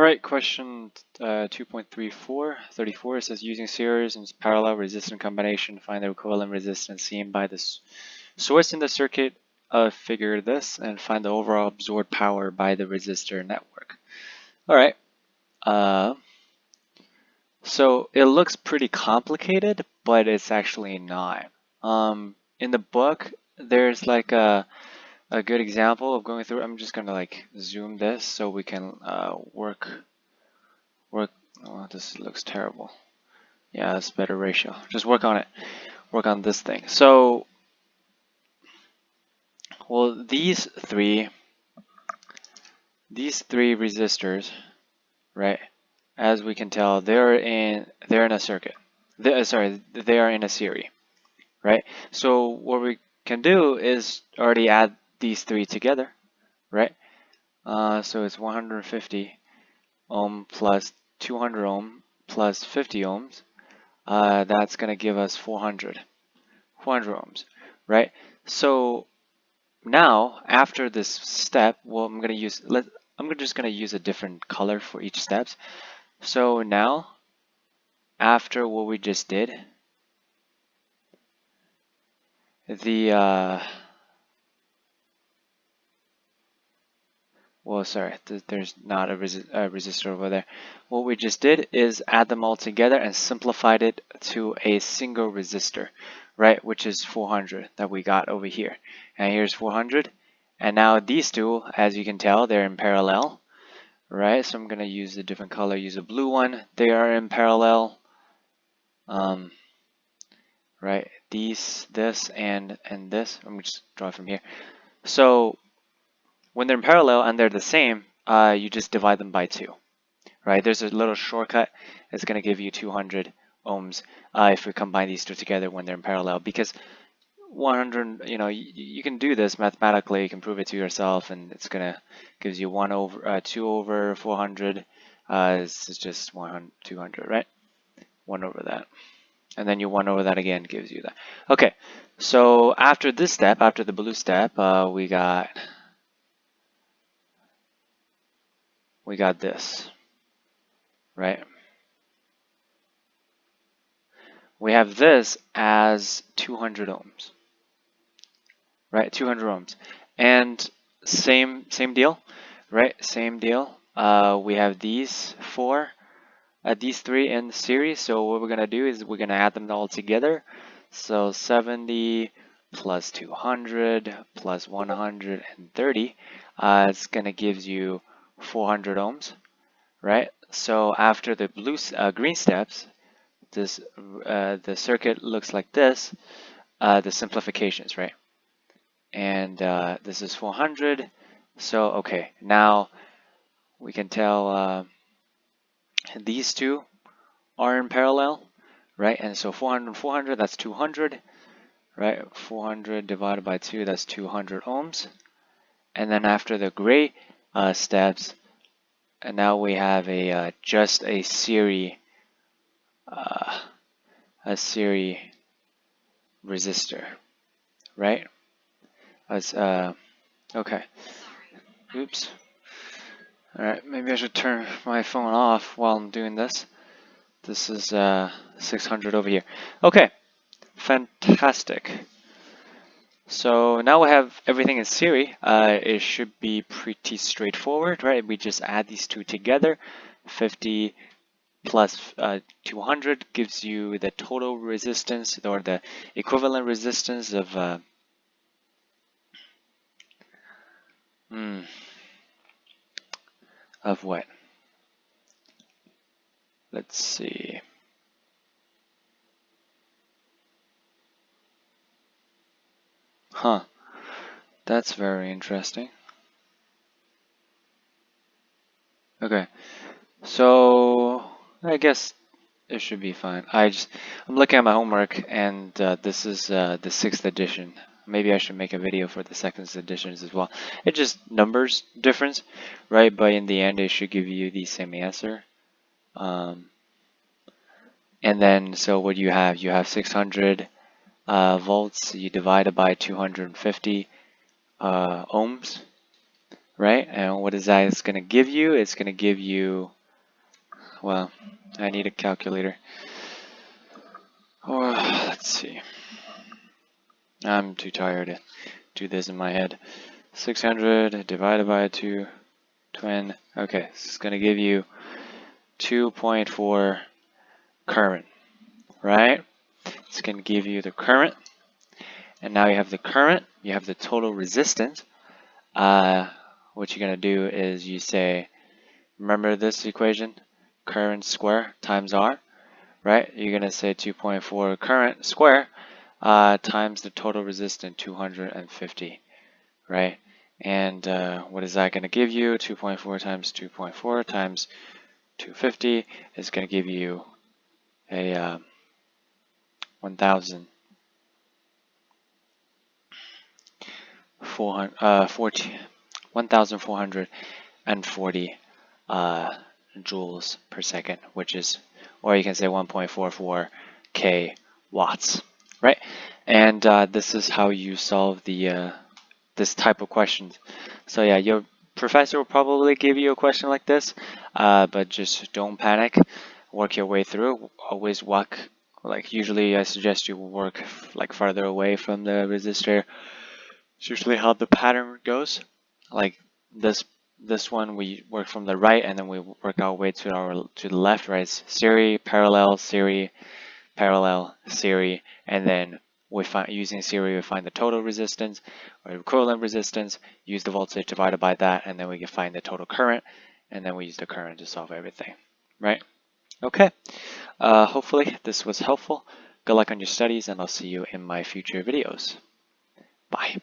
Alright, question 2.34 it says using series and parallel resistor combination, find the equivalent resistance seen by the source in the circuit of figure this and find the overall absorbed power by the resistor network. Alright, so it looks pretty complicated, but it's actually not. In the book, there's like a good example of going through. I'm just gonna like zoom this so we can work. Oh, this looks terrible. Yeah, that's better ratio. Just work on it. Work on this thing. So, well, these three resistors, right? As we can tell, they're in a circuit. They are in a series, right? So what we can do is already add these three together, right? So it's 150 ohm plus 200 ohm plus 50 ohms. That's going to give us 400 ohms, right? So now after this step, well, I'm just going to use a different color for each steps. So now after what we just did, well, sorry, there's not a resistor over there. What we just did is add them all together and simplified it to a single resistor, right? Which is 400 that we got over here. And here's 400. And now these two, as you can tell, they're in parallel, right? So I'm going to use a different color, use a blue one. They are in parallel, right? This, and this. Let me just draw it from here. So when they're in parallel and they're the same, you just divide them by 2, right? There's a little shortcut. It's going to give you 200 ohms if we combine these two together when they're in parallel. Because 100, you can do this mathematically. You can prove it to yourself, and it's going to gives you 2 over 400. This is just 200, right? 1 over that. And then you 1 over that again gives you that. Okay, so after this step, after the blue step, we got this, right? We have this as 200 ohms, right? 200 ohms. And same deal, right? Same deal. We have these these three in series. So what we're going to do is we're going to add them all together. So 70 plus 200 plus 130, it's going to give you 400 ohms, right? So after the green steps, the circuit looks like this, the simplifications, right? And this is 400. So okay, now we can tell these two are in parallel, right? And so 400, that's 200, right? 400 divided by 2, that's 200 ohms. And then after the gray steps, and now we have just a series resistor, right? Okay. Oops. All right, maybe I should turn my phone off while I'm doing this. This is 600 over here. Okay, fantastic. So now we have everything in series. It should be pretty straightforward, right? We just add these two together. 50 plus 200 gives you the total resistance, or the equivalent resistance of what? Let's see. Huh. That's very interesting. Okay. So I guess it should be fine. I'm looking at my homework, and this is the 6th edition. Maybe I should make a video for the 2nd editions as well. It's just numbers difference, right? But in the end, it should give you the same answer. And then, so what you have? You have 600 volts. You divide it by 250 ohms, right? And what is that? It's going to give you? It's going to give you well, I need a calculator. Or, let's see. I'm too tired to do this in my head. 600 divided by 220. Okay, this is going to give you 2.4 current, right? It's going to give you the current. And now you have the current, you have the total resistance. What you're going to do is you say, remember this equation? Current square times R, right? You're going to say 2.4 current square times the total resistance, 250, right? And what is that going to give you? 2.4 times 2.4 times 250 is going to give you a 1,440 joules per second, which is, or you can say 1.44 k watts, right? And this is how you solve the this type of questions. So yeah, your professor will probably give you a question like this, but just don't panic. Work your way through. Always walk, like usually I suggest you work like farther away from the resistor. It's usually how the pattern goes. Like this one we work from the right and then we work our way to the left, right? It's series, parallel, series, parallel, series, and then we find using series we find the total resistance or equivalent resistance, use the voltage divided by that, and then we can find the total current, and then we use the current to solve everything, right? Okay, hopefully this was helpful. Good luck on your studies, and I'll see you in my future videos. Bye.